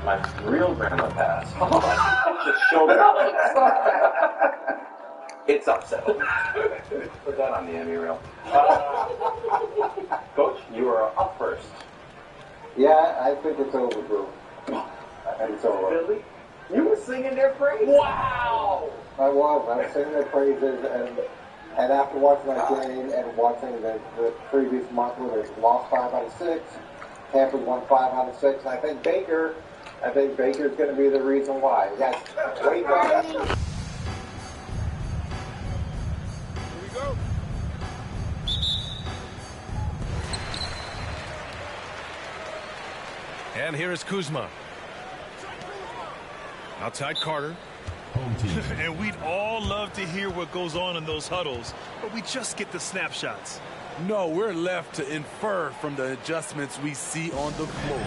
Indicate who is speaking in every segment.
Speaker 1: My real grandma passed. Just shoulder. It's upsetting. Put that on the Emmy reel. Coach, you are up first.
Speaker 2: Yeah, I think it's over, bro. I think it's over.
Speaker 1: Really? You were singing their praise? Wow!
Speaker 2: I was singing their praises, and after watching that game and watching the previous month where they lost 5 out of 6, Tampa won 5 out of 6, and I think Baker's going to be the reason why. That's way better.
Speaker 3: Here we go.
Speaker 4: And here is Kuzma. Outside Carter.
Speaker 5: And we'd all love to hear what goes on in those huddles, but we just get the snapshots.
Speaker 3: No, we're left to infer from the adjustments we see on the floor.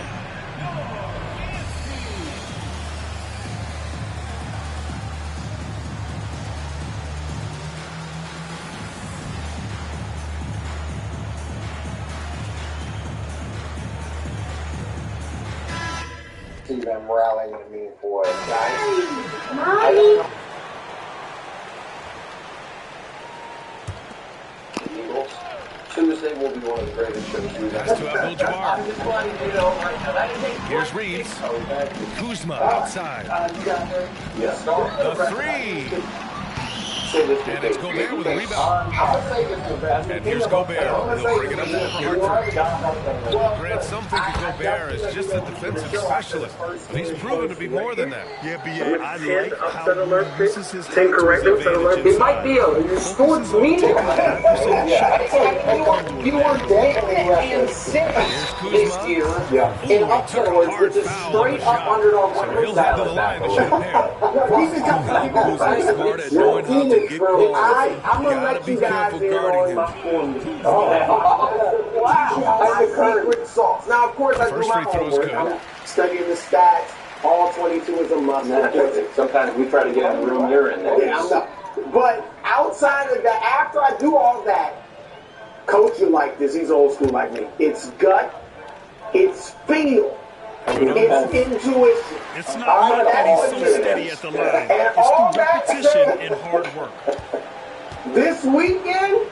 Speaker 2: See them rallying in a meaningful way, guys.
Speaker 1: Eagles. Tuesday will be one of the greatest shows we've
Speaker 4: Pass to Abdul-Jabbar.
Speaker 1: I'm just letting you know right now. That is a
Speaker 4: Here's Reeves. Kuzma outside.
Speaker 1: Yes.
Speaker 4: The three. And it's Gobert with a rebound. And here's Gobert. He'll bring it up for Hartford. Grant, some think of Gobert as just a defensive specialist. But he's proven to be more than that.
Speaker 5: Yeah, B.A., I like how he uses his
Speaker 6: Take correct
Speaker 5: advantage.
Speaker 6: it might be a sports meeting. You were dead and sick this year in upset awards, which is straight up underdog
Speaker 4: So he'll head to the line to shoot a pair.
Speaker 6: I'm gonna let you guys in on my form. Wow, that's the secret sauce. Now, of course, I do my homework. I'm studying the stats. All 22 is a must.
Speaker 1: Sometimes we try to get in the room you're in there.
Speaker 6: Yeah, I'm not. But outside of that, after I do all that, Coach will like this. He's old school like me. It's gut. It's feel. It's intuition.
Speaker 5: It's not like that he's so steady at the line. It's through repetition and hard work.
Speaker 6: This weekend,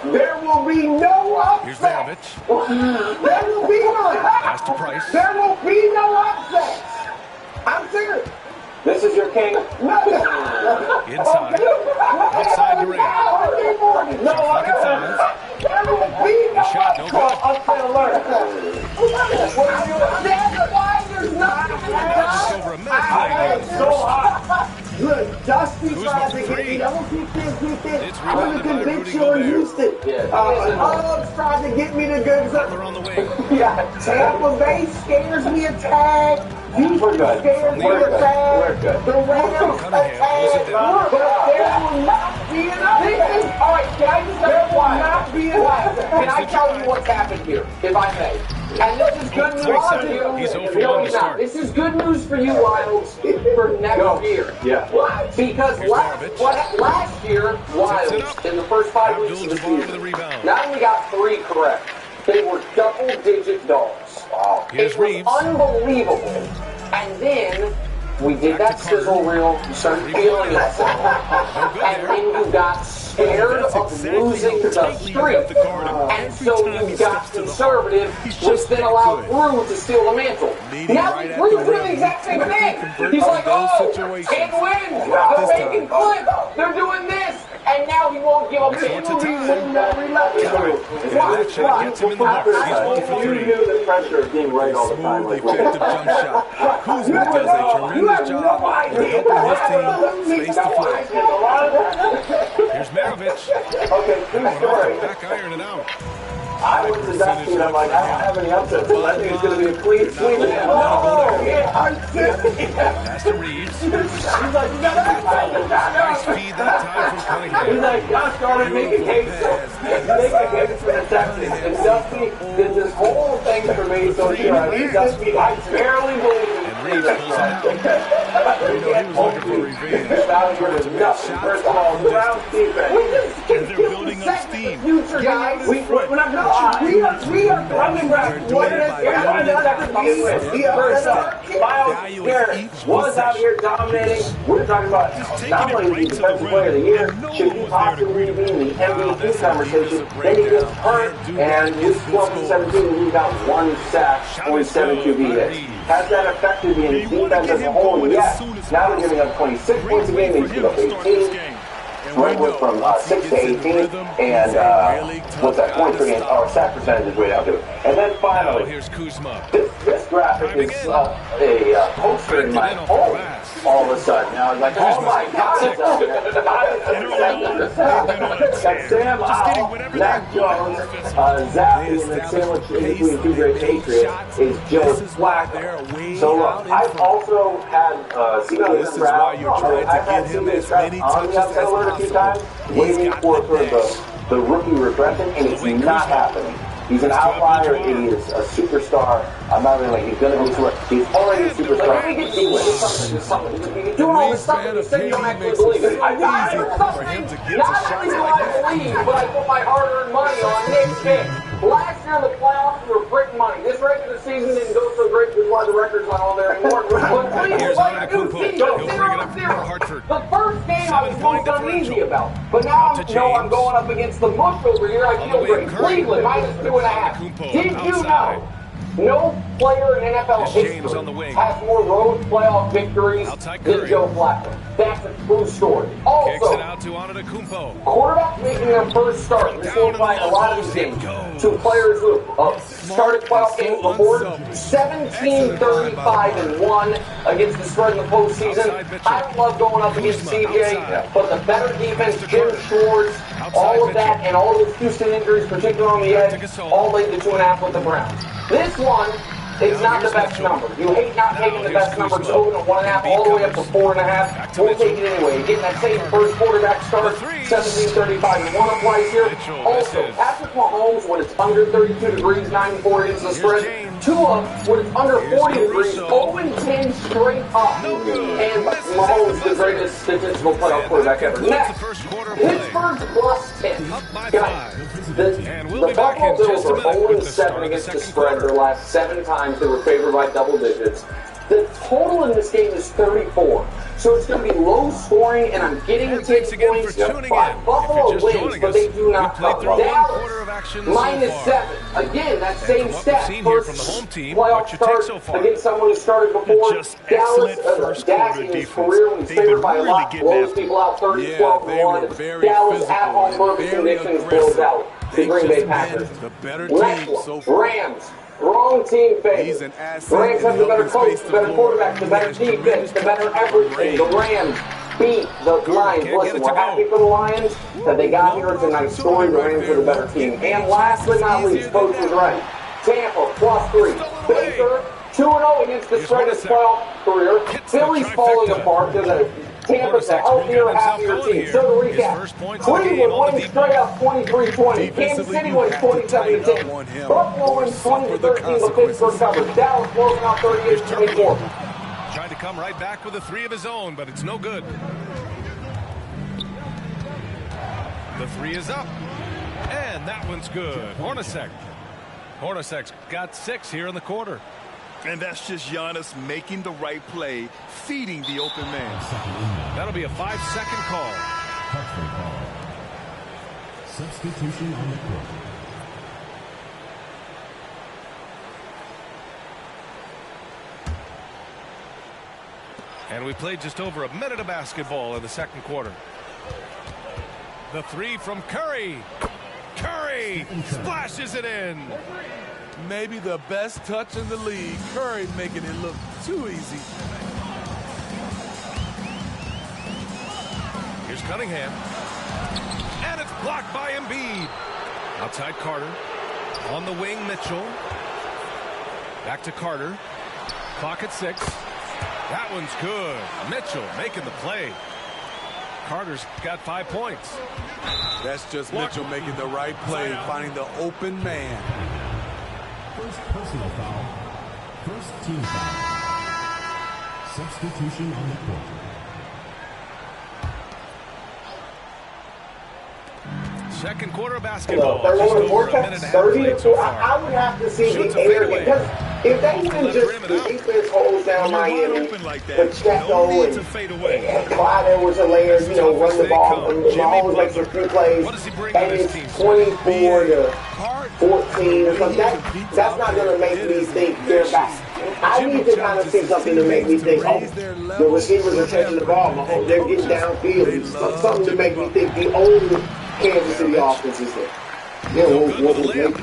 Speaker 6: there will be no
Speaker 4: Here's
Speaker 6: upset.
Speaker 4: Maravich.
Speaker 6: There will be none.
Speaker 4: Pass to Price.
Speaker 6: There will be no upsets. I'm serious.
Speaker 1: This is your king.
Speaker 4: Inside. Outside Durant.
Speaker 6: No
Speaker 4: Clock at 5.
Speaker 6: There will be no
Speaker 4: Shot, no good.
Speaker 6: upset alert. Why there's nothing
Speaker 4: Just
Speaker 6: done?
Speaker 4: over a minute playing.
Speaker 6: So hot. Look, Dusty
Speaker 4: Kuzma
Speaker 6: tried to
Speaker 4: for
Speaker 6: get
Speaker 4: three.
Speaker 6: me. I'm gonna keep this.
Speaker 4: It's
Speaker 6: I'm gonna
Speaker 4: rebounded by
Speaker 6: convict
Speaker 4: Rudy
Speaker 6: you in
Speaker 4: Gobert.
Speaker 6: Houston. Hubbs tried to get me to good.
Speaker 4: They're on the way.
Speaker 6: Yeah, Tampa Bay scares me a tag. Houston scares me a tag. The Rams a tag. But there will not be an upset. All right, can I just there will not be an upset. Can I tell you what's happened here, if I may? And this is good news for you.
Speaker 4: He's over
Speaker 6: No,
Speaker 4: one to
Speaker 6: he's not.
Speaker 4: start.
Speaker 6: This is good news for you, Wilds, for next year.
Speaker 1: Yeah.
Speaker 6: Because
Speaker 4: Here's Maravich.
Speaker 6: last year, Wilds, in the first 5 weeks of the
Speaker 4: Abdul-Jabbar with
Speaker 6: season,
Speaker 4: a rebound.
Speaker 6: not only got 3 correct, they were double-digit dogs. Wow.
Speaker 4: Here's
Speaker 6: It was
Speaker 4: Reeves.
Speaker 6: unbelievable. And then we did that sizzle reel, you started feeling that sizzle. And then you got scared of losing the streak. And so you got conservative, which then allowed Brew to steal the mantle. Now Brew's doing the exact same thing. He's like, oh, 10 wins, they're making clips, they're doing this. And now he won't give up the
Speaker 4: What's the time?
Speaker 6: Watch.
Speaker 4: Gets him in the box. He's 1 for 3.
Speaker 1: You knew the pressure of being right all the time.
Speaker 4: Smooth, effective jump shot. Kuzma does a tremendous job of helping his team space the floor. Here's Maravich.
Speaker 1: Okay, true story.
Speaker 4: Back iron it out.
Speaker 1: I went to Dusty and I'm like, I don't have any upsets, so I think it's going to be a clean sweep.
Speaker 4: Pass to Reeves.
Speaker 1: He's like, you got to
Speaker 4: Nice feed that time from Cunningham.
Speaker 1: He's like, Josh started making case for the Texans. And Dusty did this whole thing for me, so Dusty, I barely believe it.
Speaker 4: And Reeves pulls it out. You know he was looking for revenge.
Speaker 1: First of all, Brown's defense.
Speaker 5: And they're building up steam team.
Speaker 6: Future guys, we're not gonna we are running back. Miles Garrett was out here dominating. We're talking about not only the defensive player of the year, should he possibly be in the MVP conversation. Then he gets hurt, and this 12-17, he got 1 sack, only 7 QB hits. Has that affected the defense as a whole? Yes. Now they're giving up 26 points a game. They give up 18. Right went from 6 to 18, and what's that point per game? Our sack percentage is way down too. And then finally,
Speaker 4: here's Kuzma.
Speaker 6: This graphic is a poster in my home. All of a sudden, now I was like, oh my God! Got Sam Howell, Mac Jones, Zappy, and then sandwiched in between 2 great Patriots is Joe Flacco. So look, I've also had
Speaker 3: This is why you're trying to get him as many touches as possible.
Speaker 6: a few times, waiting for the rookie regression, and it's not happening. He's an outlier. He is a superstar. I'm not really like he's going to be to it. He's already a superstar. Doing all this stuff and you say you don't actually believe it. I believe I believe, but I put my hard-earned money on Nick King. Last year in the playoffs, we were brick money. This regular season didn't go so great because why the record's not on there anymore. But Cleveland, like, dude,
Speaker 4: He'll bring it up for Hartford.
Speaker 6: the first game I was most uneasy about. But now I'm going up against the mush over here. I feel great. Cleveland, -2.5. Did you know no player in NFL history has more road playoff victories than Joe Flacco? That's a true story. Also, quarterback making their first start. This will apply in a lot of these games to players who started playoff games before. 17-35-1 against the spread in the postseason. I love going up against CJ, but the better defense, Jim Schwartz, all of that, and all those Houston injuries, particularly on the edge, all laid to 2.5 with the Browns. This one is not the best number. You hate not taking the best number. It's open at 1.5 all the way up to 4.5. We'll take it anyway. You're getting that same first quarterback start. 17-35-1 applies here. Also, Patrick Mahomes when it's under 32 degrees, 94 against the spread. Tua when it's under 40 degrees, 0-10 straight up. And Mahomes the greatest statistical playoff quarterback ever. Next, Pittsburgh +10. Guys, the Buffalo Bills are 0-7 against the spread their last 7 times. They were favored by double digits. The total in this game is 34. So it's going to be low scoring, and I'm getting 10 points. Buffalo wins, but they do not cover. Dallas, -7. Again, that same stat. First playoff start against someone who started before. Dallas, Dak in his career when he's favored by a lot, blows people out 30-12-1. Dallas at home, perfect conditions, blows out the Green Bay Packers. Next one, Rams. Wrong team face. Rams have the better coach, the better quarterback, the better defense, the better everything. The Rams beat the Lions. Listen, we're happy for the Lions that they got here. It's a nice story. The Rams are the better team. And last but not least, coach was right. Tampa +3. Baker 2-0 against the spread his playoff career. Philly's falling apart because Tampa's a healthier, happier team. So to recap, Cleveland wins straight up 23-20. Kansas City wins 27-10. Buffalo wins 20-13, but Pittsburgh covers. Dallas closing out 38-24.
Speaker 4: Trying to come right back with a 3 of his own, but it's no good. The 3 is up, and that one's good. Hornacek's got 6 here in the quarter.
Speaker 5: And that's just Giannis making the right play, feeding the open man.
Speaker 4: That'll be a 5-second call.
Speaker 7: Substitution on the court.
Speaker 4: And we played just over a minute of basketball in the second quarter. The 3 from Curry. Curry splashes it in.
Speaker 3: Maybe the best touch in the league. Curry making it look too easy.
Speaker 4: Here's Cunningham. And it's blocked by Embiid. Outside Carter. On the wing, Mitchell. Back to Carter. Clock at 6. That one's good. Mitchell making the play. Carter's got 5 points.
Speaker 3: That's just Mitchell making the right play, finding the open man.
Speaker 7: First personal foul. First team foul. Substitution on the court.
Speaker 4: Second quarter basketball.
Speaker 1: They're
Speaker 4: Just
Speaker 1: over
Speaker 4: over a minute and a half
Speaker 1: 30
Speaker 4: played
Speaker 1: to
Speaker 4: so
Speaker 1: 4.
Speaker 4: far.
Speaker 1: I would have to see
Speaker 4: Shoots
Speaker 1: the
Speaker 4: a
Speaker 1: air
Speaker 4: fadeaway.
Speaker 1: because if they can just the defense holds down
Speaker 5: When you're wide
Speaker 1: Miami,
Speaker 5: open like that,
Speaker 1: Pacheco
Speaker 5: no need to
Speaker 1: and
Speaker 5: fade away.
Speaker 1: Clyde Edwards-Helaire, run the ball, and Mahomes makes a few plays,
Speaker 4: What does he bring
Speaker 1: and
Speaker 4: to this
Speaker 1: it's
Speaker 4: team?
Speaker 1: 24 to 14 or something. That's not going to make me think they're back. I need to kind of see something to make me think, oh, the receivers are catching the ball, Mahomes, they're getting downfield. Something to make me think the old Kansas City offense is there.
Speaker 2: Yeah, what would make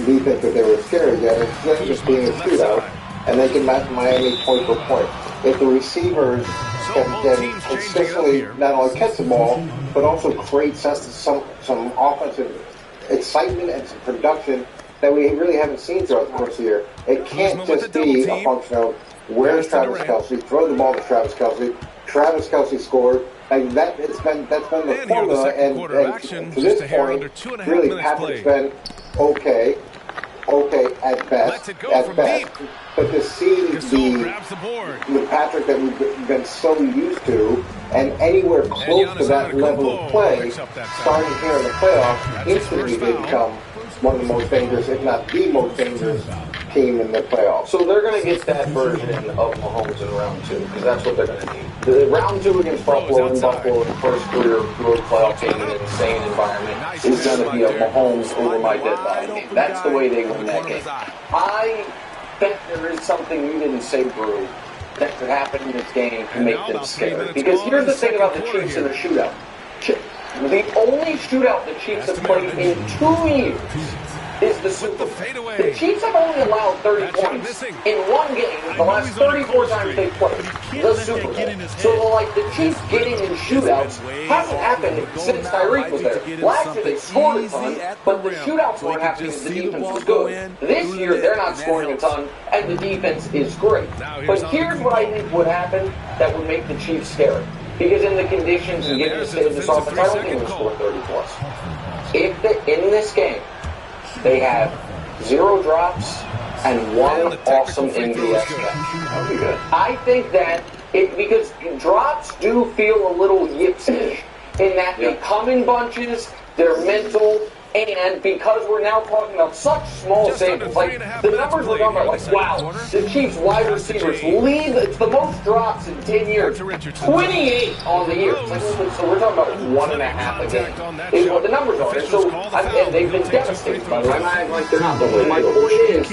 Speaker 2: me think that they were scared yet is just being a shootout, and they can match Miami point for point. If the receivers can consistently not only catch the ball, but also create some offensive excitement and some production that we really haven't seen throughout the course of the year. It can't just be a function of where's Travis Kelce, throw the ball to Travis Kelce. Travis Kelce scored. Like that's been the formula, and to this point, really Patrick's been okay at best. But to see the Patrick that we've been so used to, and anywhere close to that level of play, starting here in the playoffs, instantly they become one of the most dangerous, if not the most dangerous team in the playoffs.
Speaker 6: So they're going to get that version of Mahomes in round 2, because that's what they're going to need. The round 2 against Buffalo, in Buffalo, the first career road playoff game in an insane environment, is going to be a Mahomes over my dead body game. That's the way they win that game. I bet there is something you didn't say, Brew, that could happen in this game to make them scared. Because here's the thing about the Chiefs in a shootout. The only shootout the Chiefs have played in 2 years is the Super Bowl. The Chiefs have only allowed 30 points in one game the last 34 times they've played the Super Bowl. So, the Chiefs getting in shootouts hasn't happened since Tyreek was there. Last year they scored a ton, but the shootouts weren't happening because the defense was good. This year they're not scoring a ton, and the defense is great. But here's what I think would happen that would make the Chiefs scary. Because in the conditions and given the state of this offense, I don't think we'll score 30 plus. If in this game they have 0 drops and 1 awesome MVS catch, that'll be good. I think that because drops do feel a little yipsy in that they come in bunches, they're mental. And because we're now talking about such small samples, the numbers we're talking about, wow, the Chiefs wide receivers lead, it's the most drops in 10 years, 28 on the year. So we're talking about 1.5 a game, is what the numbers are. And so, and they've been devastated, by the way. They're not the way. My point is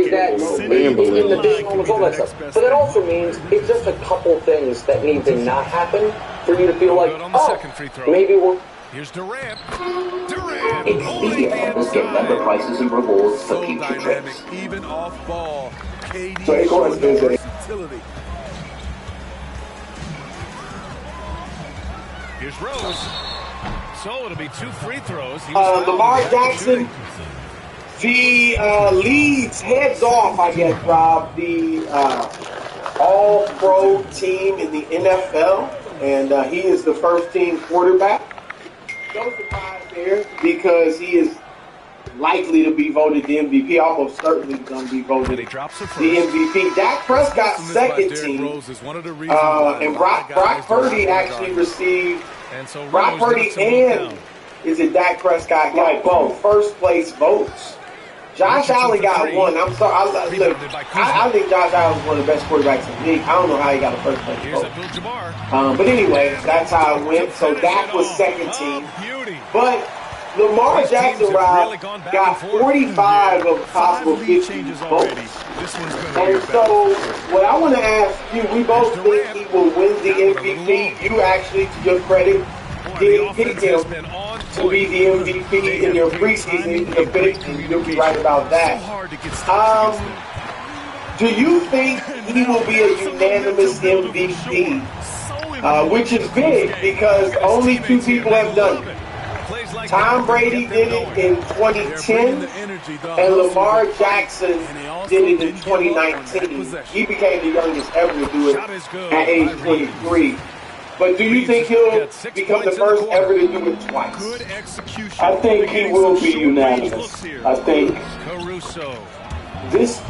Speaker 6: that in the divisional and all that stuff. But that also means it's just a couple things that need to not happen for you to feel like, oh, maybe we're...
Speaker 4: Here's Durant.
Speaker 6: Get member prices and rewards for future trips.
Speaker 3: Even off ball, KD
Speaker 2: So Acorn is
Speaker 3: versatility.
Speaker 4: Here's Rose. So it'll be 2 free throws.
Speaker 1: Lamar Jackson, he leads heads off, I guess, Rob, the all-pro team in the NFL, and he is the first-team quarterback. No surprise there because he is likely to be voted the MVP, almost certainly going to be voted the MVP. Dak Prescott, second team, and Brock Purdy actually received, Brock Purdy and is it Dak Prescott got both first-place votes. Josh Allen got 1. I'm sorry. I think Josh Allen is one of the best quarterbacks in the league. I don't know how he got a first-place vote. But anyway, that's how it went. So Dak was second team. But Lamar Jackson, Rob, got 45 of possible 50 votes. And so what I want to ask you, we both think he will win the MVP. You actually, to your credit, didn't pick him to be the MVP in your preseason debate, and you'll be right about that. Do you think he will be a unanimous MVP? Which is big because only 2 people have done it. Tom Brady did it in 2010, and Lamar Jackson did it in 2019. He became the youngest ever to do it at age 23. But do you think he'll become the first ever to do it twice?
Speaker 8: I think he will be unanimous. I think
Speaker 1: this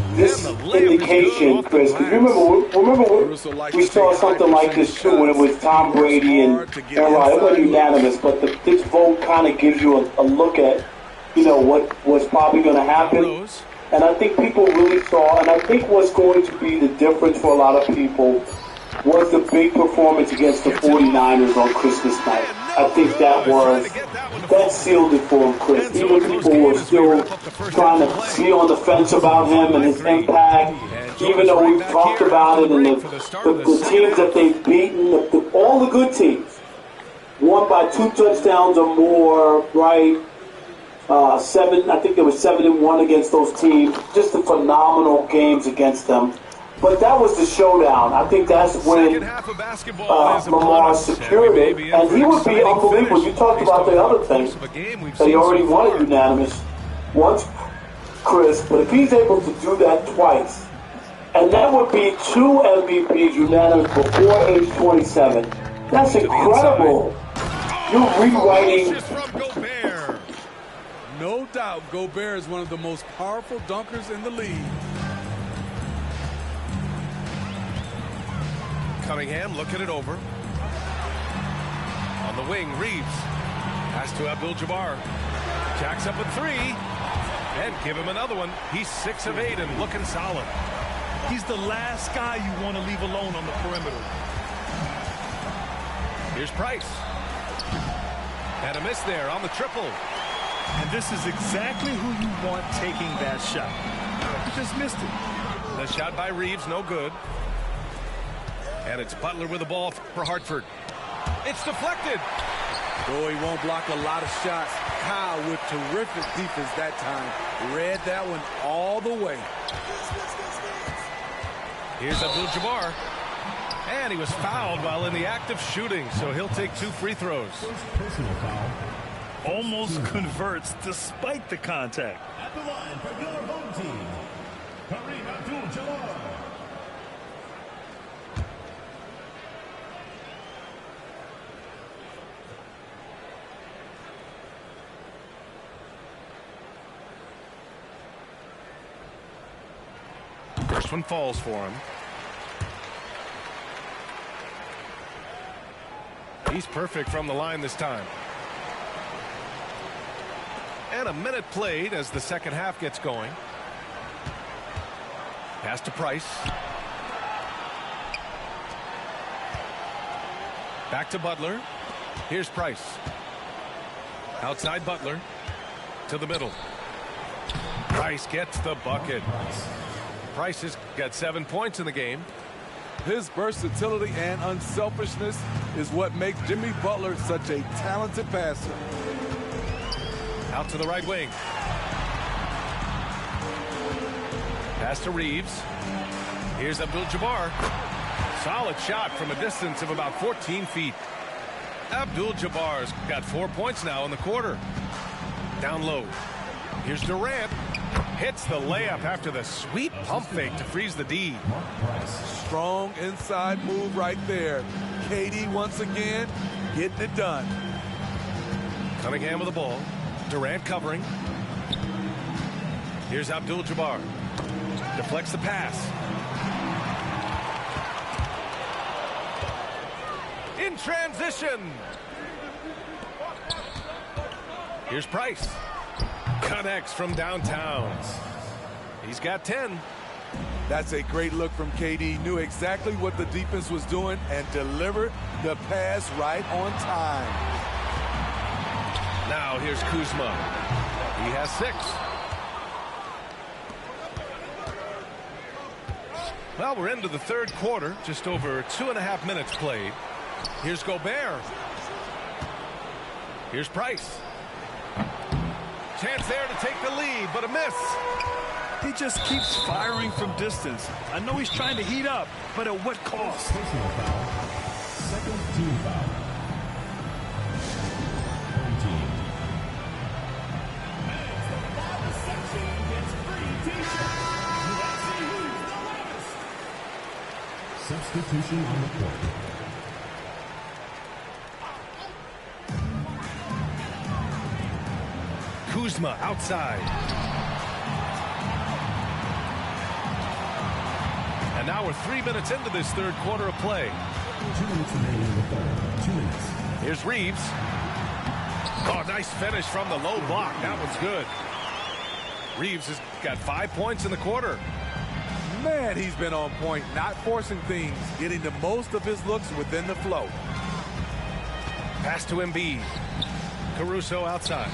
Speaker 1: indication, Chris, because remember we saw something like this too when it was Tom Brady and Aaron Rodgers. It wasn't unanimous, but this vote kind of gives you a look at, you know, what was probably going to happen. And I think people really saw, and I think what's going to be the difference for a lot of people was the big performance against the 49ers on Christmas night. I think that sealed it for him, Chris. Even people were still trying to be on the fence about him and his impact, even though we've talked about it, and the teams that they've beaten, all the good teams, won by 2 touchdowns or more, right? I think there was 7-1 against those teams. Just a phenomenal games against them. But that was the showdown. I think that's when Lamar secured it. And he would be unbelievable. You talked about the other things that he already won it unanimous once, Chris. But if he's able to do that twice, and that would be 2 MVPs unanimous before age 27. That's incredible. You're rewriting.
Speaker 3: No doubt, Gobert is one of the most powerful dunkers in the league.
Speaker 4: Cunningham looking it over. On the wing, Reeves. Pass to Abdul-Jabbar. Jacks up a 3. And give him another one. He's 6 of 8 and looking solid.
Speaker 5: He's the last guy you want to leave alone on the perimeter.
Speaker 4: Here's Price. And a miss there on the triple.
Speaker 5: And this is exactly who you want taking that shot. He just missed it.
Speaker 4: The shot by Reeves, no good. And it's Butler with the ball for Hartford. It's deflected.
Speaker 3: Though he won't block a lot of shots, Kyle with terrific defense that time. Read that one all the way.
Speaker 4: Here's Abdul-Jabbar. And he was fouled while in the act of shooting, so he'll take 2 free throws.
Speaker 7: Personal foul.
Speaker 5: Almost converts despite the contact.
Speaker 7: At the line for your home team, Kareem Abdul-Jabbar.
Speaker 4: First one falls for him. He's perfect from the line this time. And a minute played as the second half gets going. Pass to Price. Back to Butler. Here's Price. Outside Butler. To the middle. Price gets the bucket. Price has got 7 points in the game.
Speaker 3: His versatility and unselfishness is what makes Jimmy Butler such a talented passer.
Speaker 4: Out to the right wing. Pass to Reeves. Here's Abdul-Jabbar. Solid shot from a distance of about 14 feet. Abdul-Jabbar's got 4 points now in the quarter. Down low. Here's Durant. Hits the layup after the sweet pump fake to freeze the D.
Speaker 3: Strong inside move right there. KD once again getting it done.
Speaker 4: Cunningham with the ball. Durant covering. Here's Abdul-Jabbar. Deflects the pass. In transition. Here's Price. Connects from downtown. He's got 10.
Speaker 3: That's a great look from KD. Knew exactly what the defense was doing and delivered the pass right on time.
Speaker 4: Now here's Kuzma. He has 6. Well, we're into the third quarter. Just over 2.5 minutes played. Here's Gobert. Here's Price. Chance there to take the lead, but a miss.
Speaker 5: He just keeps firing from distance. I know he's trying to heat up, but at what cost?
Speaker 7: Personal foul. Second team foul. Home team. As the foul section gets free t-shirts. Let's see who's the loudest. Substitution on the court.
Speaker 4: Kuzma outside. And now we're 3 minutes into this third quarter of play.
Speaker 7: 2 minutes remaining in the third. 2 minutes.
Speaker 4: Here's Reeves. Oh, nice finish from the low block. That one's good. Reeves has got 5 points in the quarter.
Speaker 3: Man, he's been on point, not forcing things, getting the most of his looks within the flow.
Speaker 4: Pass to Embiid. Caruso outside.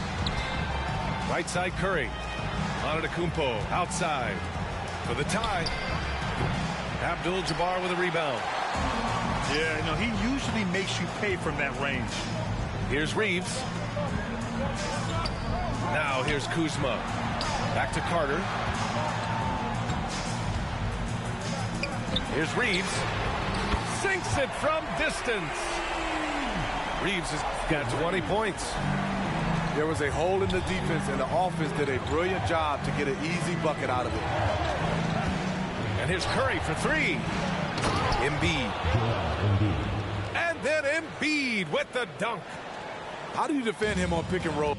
Speaker 4: Right side Curry. Antetokounmpo outside for the tie. Abdul-Jabbar with a rebound.
Speaker 5: Yeah, no, he usually makes you pay from that range.
Speaker 4: Here's Reeves. Now here's Kuzma. Back to Carter. Here's Reeves. Sinks it from distance. Reeves has got 20 points.
Speaker 3: There was a hole in the defense, and the offense did a brilliant job to get an easy bucket out of it.
Speaker 4: And here's Curry for three. Embiid. And then Embiid with the dunk.
Speaker 3: How do you defend him on pick and roll?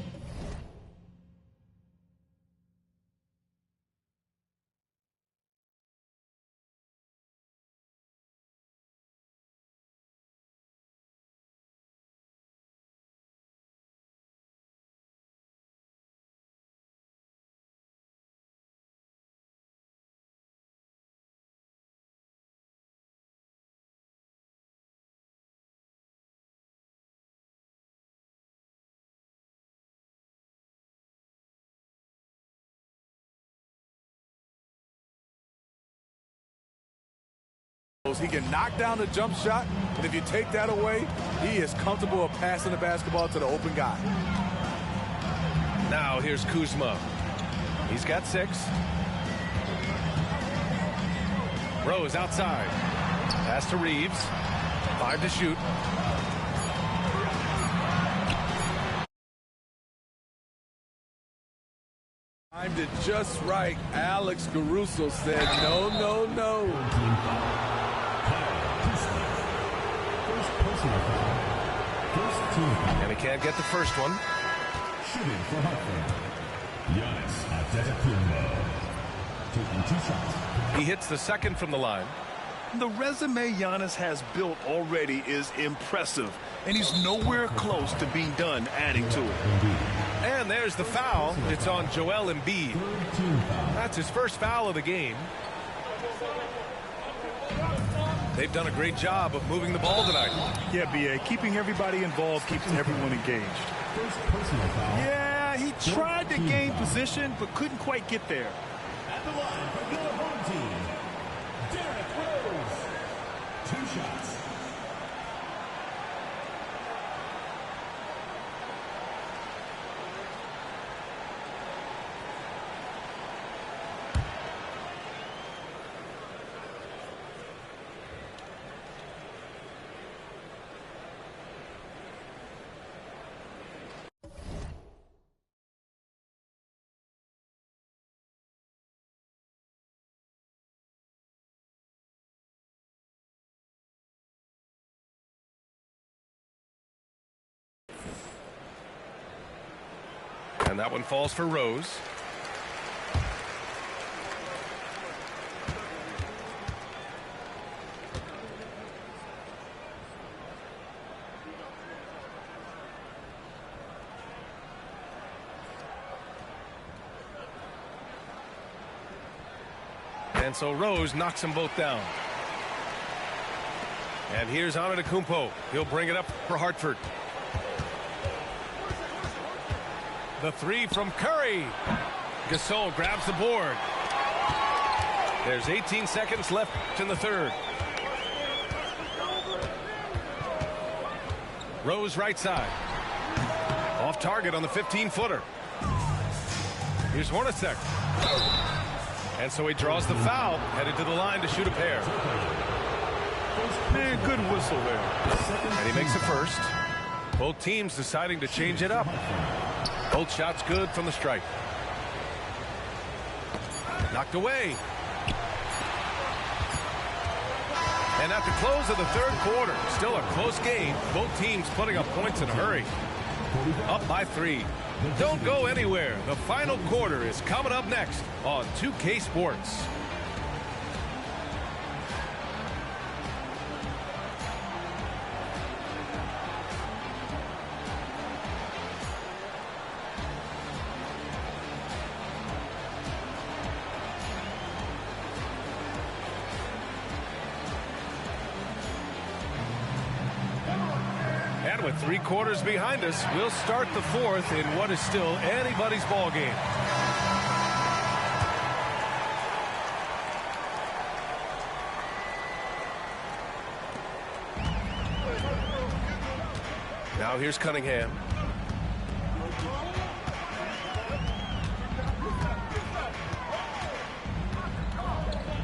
Speaker 3: He can knock down the jump shot, and if you take that away, he is comfortable of passing the basketball to the open guy.
Speaker 4: Now here's Kuzma. He's got 6. Rose outside. Pass to Reeves. 5 to shoot.
Speaker 3: Timed it just right. Alex Caruso said no, no, no.
Speaker 4: And he can't get the first one.
Speaker 7: Shooting for Hartford. Giannis Antetokounmpo. Taking 2 shots.
Speaker 4: He hits the second from the line.
Speaker 5: The resume Giannis has built already is impressive, and he's nowhere close to being done adding to it.
Speaker 4: And there's the foul. It's on Joel Embiid. That's his first foul of the game. They've done a great job of moving the ball tonight.
Speaker 5: Yeah, B.A., keeping everybody involved keeps everyone engaged. Yeah, he tried to gain position, but couldn't quite get there.
Speaker 7: At the line for your home team, Derrick Rose. 2 shots.
Speaker 4: And that one falls for Rose. And so Rose knocks them both down. And here's Antetokounmpo. He'll bring it up for Hartford. The 3 from Curry. Gasol grabs the board. There's 18 seconds left in the third. Rose right side. Off target on the 15-footer. Here's Hornacek. And so he draws the foul, headed to the line to shoot a pair.
Speaker 5: Man, good whistle there.
Speaker 4: And he makes it first. Both teams deciding to change it up. Both shots good from the stripe. Knocked away. And at the close of the third quarter, still a close game. Both teams putting up points in a hurry. Up by 3. Don't go anywhere. The final quarter is coming up next on 2K Sports. And with 3 quarters behind us, we'll start the 4th in what is still anybody's ball game. Now here's Cunningham.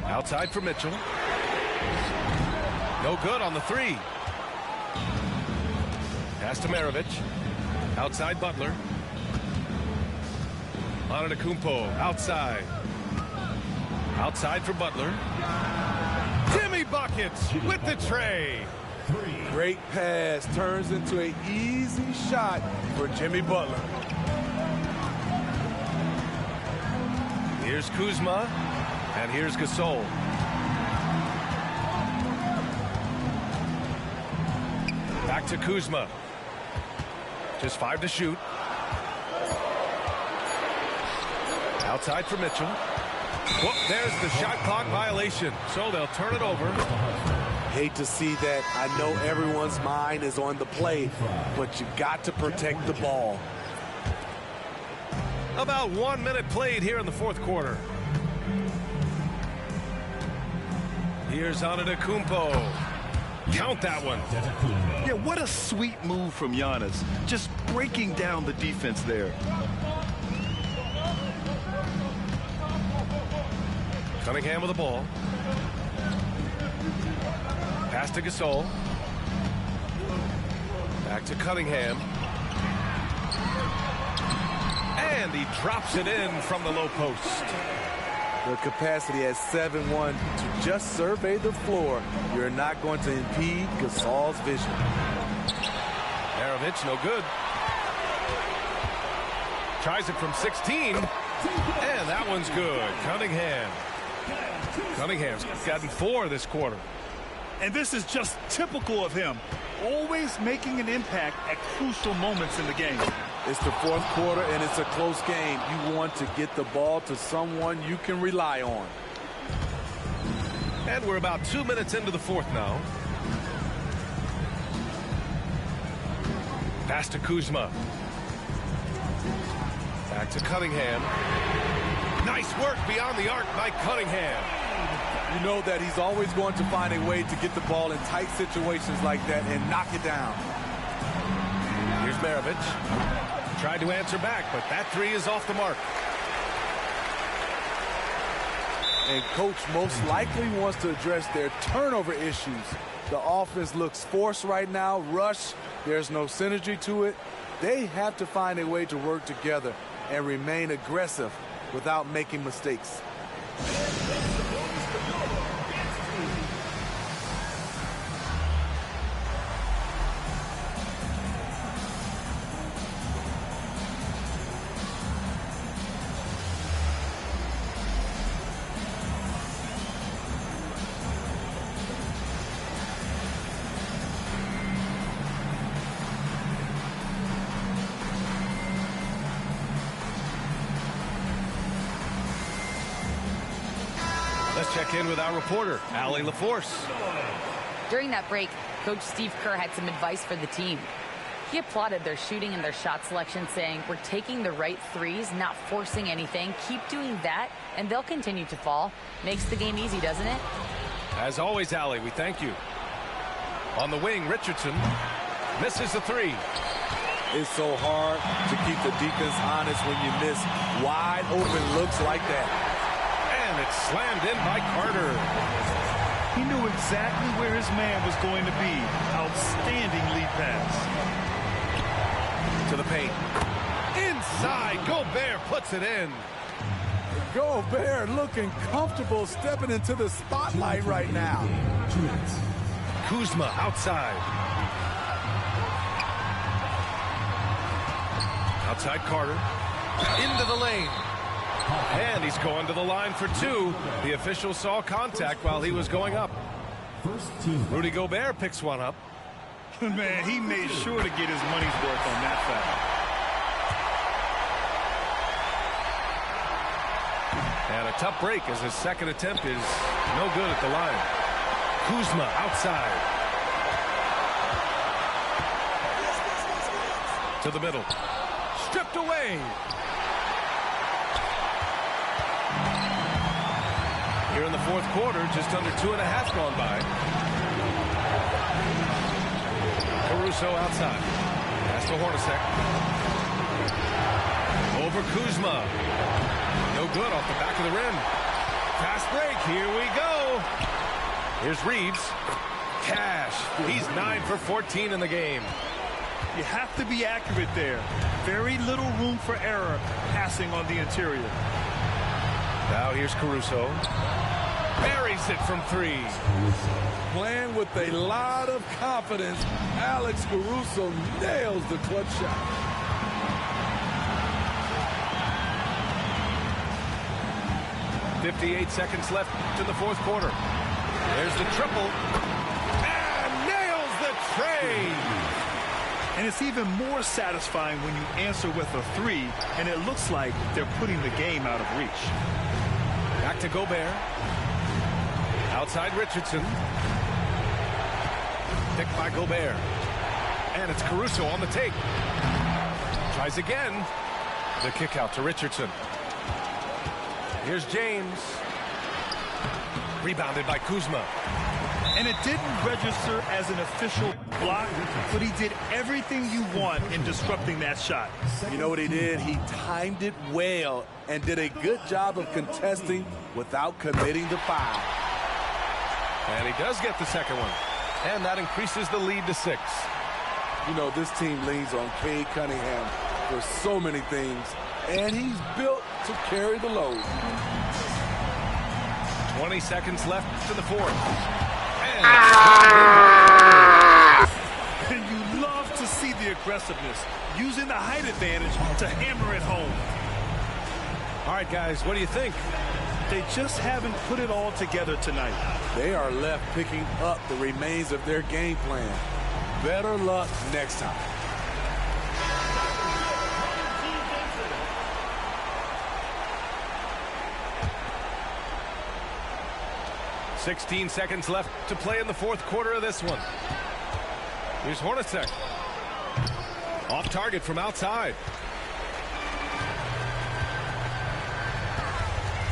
Speaker 4: Outside for Mitchell. No good on the 3. Pass to Maravich. Outside Butler. Antetokounmpo outside. Outside for Butler. Jimmy buckets with the tray.
Speaker 3: Great pass turns into an easy shot for Jimmy Butler.
Speaker 4: Here's Kuzma, and here's Gasol. Back to Kuzma. Just 5 to shoot. Outside for Mitchell. Whoop, there's the shot clock violation, so they'll turn it over.
Speaker 3: Hate to see that. I know everyone's mind is on the play, but you got to protect the ball.
Speaker 4: About 1 minute played here in the 4th quarter. Here's Antetokounmpo. Count that one.
Speaker 5: Yeah, what a sweet move from Giannis. Just breaking down the defense there.
Speaker 4: Cunningham with the ball. Pass to Gasol. Back to Cunningham. And he drops it in from the low post.
Speaker 3: The capacity at 7-1 to just survey the floor. You're not going to impede Gasol's vision.
Speaker 4: Maravich, no good. Tries it from 16. And that one's good. Cunningham's gotten 4 this quarter.
Speaker 5: And this is just typical of him. Always making an impact at crucial moments in the game.
Speaker 3: It's the 4th quarter, and it's a close game. You want to get the ball to someone you can rely on.
Speaker 4: And we're about 2 minutes into the 4th now. Pass to Kuzma. Back to Cunningham. Nice work beyond the arc by Cunningham.
Speaker 3: You know that he's always going to find a way to get the ball in tight situations like that and knock it down.
Speaker 4: Here's Maravich. Tried to answer back, but that 3 is off the mark.
Speaker 3: And coach most likely wants to address their turnover issues. The offense looks forced right now, rush. There's no synergy to it. They have to find a way to work together and remain aggressive without making mistakes.
Speaker 4: Let's check in with our reporter, Allie LaForce.
Speaker 8: During that break, Coach Steve Kerr had some advice for the team. He applauded their shooting and their shot selection, saying, "We're taking the right threes, not forcing anything. Keep doing that, and they'll continue to fall." Makes the game easy, doesn't it?
Speaker 4: As always, Allie, we thank you. On the wing, Richardson misses the 3.
Speaker 3: It's so hard to keep the defense honest when you miss wide open looks like that.
Speaker 4: And it's slammed in by Carter.
Speaker 5: He knew exactly where his man was going to be. Outstanding lead pass.
Speaker 4: To the paint. Inside, Gobert puts it in.
Speaker 3: Gobert looking comfortable stepping into the spotlight right now.
Speaker 4: Kuzma outside. Outside Carter. Into the lane. And he's going to the line for 2. The official saw contact while he was going up. Rudy Gobert picks one up.
Speaker 5: Man, he made sure to get his money's worth on that foul.
Speaker 4: And a tough break as his second attempt is no good at the line. Kuzma outside. To the middle. Stripped away. Here in the fourth quarter, just under 2.5 gone by. Caruso outside. Pass to Hornacek. Over Kuzma. No good off the back of the rim. Fast break. Here we go. Here's Reeves. Cash. He's 9 for 14 in the game.
Speaker 5: You have to be accurate there. Very little room for error passing on the interior.
Speaker 4: Now here's Caruso. Buries it from 3.
Speaker 3: Playing with a lot of confidence, Alex Caruso nails the clutch shot.
Speaker 4: .58 seconds left in the fourth quarter. There's the triple. And nails the tray.
Speaker 5: And it's even more satisfying when you answer with a 3, and it looks like they're putting the game out of reach.
Speaker 4: Back to Gobert. Outside Richardson. Picked by Gobert. And it's Caruso on the take. Tries again. The kick out to Richardson. Here's James. Rebounded by Kuzma.
Speaker 5: And it didn't register as an official block, but he did everything you want in disrupting that shot.
Speaker 3: You know what he did? He timed it well and did a good job of contesting without committing the foul.
Speaker 4: And he does get the second one. And that increases the lead to 6.
Speaker 3: You know, this team leans on Cade Cunningham for so many things, and he's built to carry the load.
Speaker 4: 20 seconds left to the fourth.
Speaker 5: And you love to see the aggressiveness, using the height advantage to hammer it home.
Speaker 4: All right, guys, what do you think?
Speaker 5: They just haven't put it all together tonight.
Speaker 3: They are left picking up the remains of their game plan. Better luck next time.
Speaker 4: .16 seconds left to play in the fourth quarter of this one. Here's Hornacek. Off target from outside.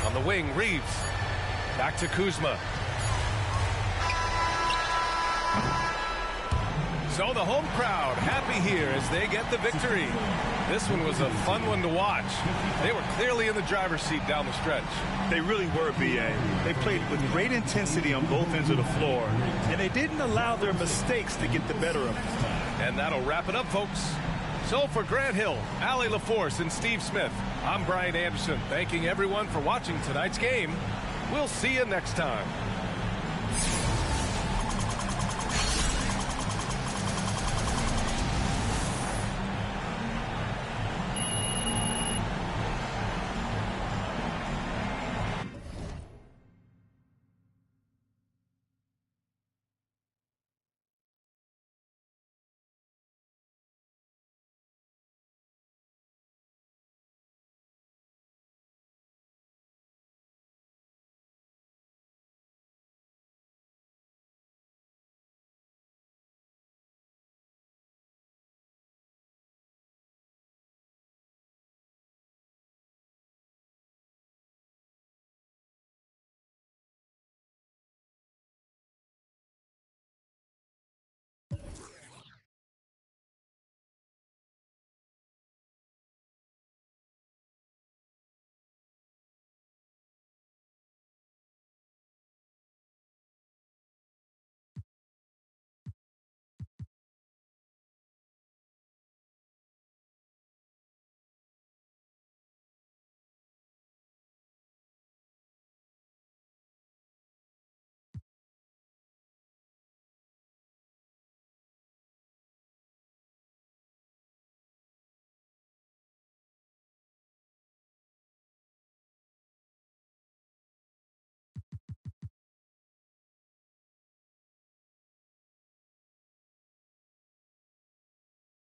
Speaker 4: On the wing, Reeves. Back to Kuzma. So the home crowd happy here as they get the victory. This one was a fun one to watch. They were clearly in the driver's seat down the stretch.
Speaker 5: They really were, B.A. They played with great intensity on both ends of the floor, and they didn't allow their mistakes to get the better of them.
Speaker 4: And that'll wrap it up, folks. So for Grant Hill, Allie LaForce, and Steve Smith, I'm Brian Anderson, thanking everyone for watching tonight's game. We'll see you next time.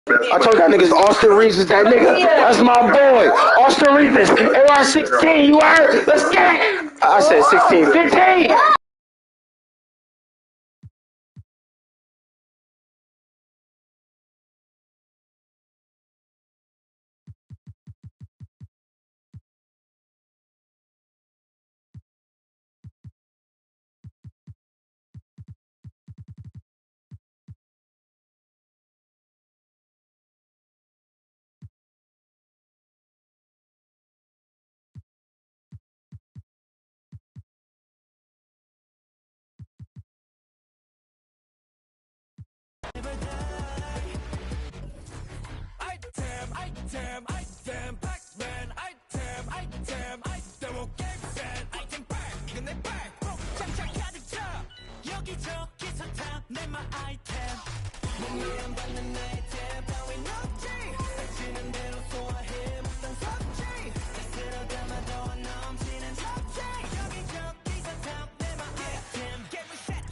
Speaker 6: I told y'all niggas Austin Reeves is that nigga. That's my boy. Austin Reeves. AR-16, you heard? Let's get it. I said 16. 15.
Speaker 7: 아이템 Pac-Man 아이템 오게임센 아이템 백 이건 내 백 짱짱 가득 차 여기저기서 탐내 my 아이템 몸이 안 받는 아이템 따윈 없지 닥치는 대로 소화해 먹던 섭지 스스로 담아도 넘치는 섭지 여기저기서 탐내 my 아이템 Get reset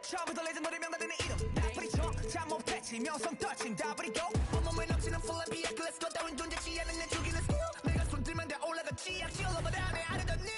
Speaker 7: 처음부터 레전더리 명단되는 이름 나쁘리 쳐 못했지 명성 떨친 다 버리고 온몸에 넘치는 플래비야 Let's go 따윈 존재치 않은 내 죽이는 skill 내가 손 들면 다 올라가지 악시 all over down 내 안에 더 new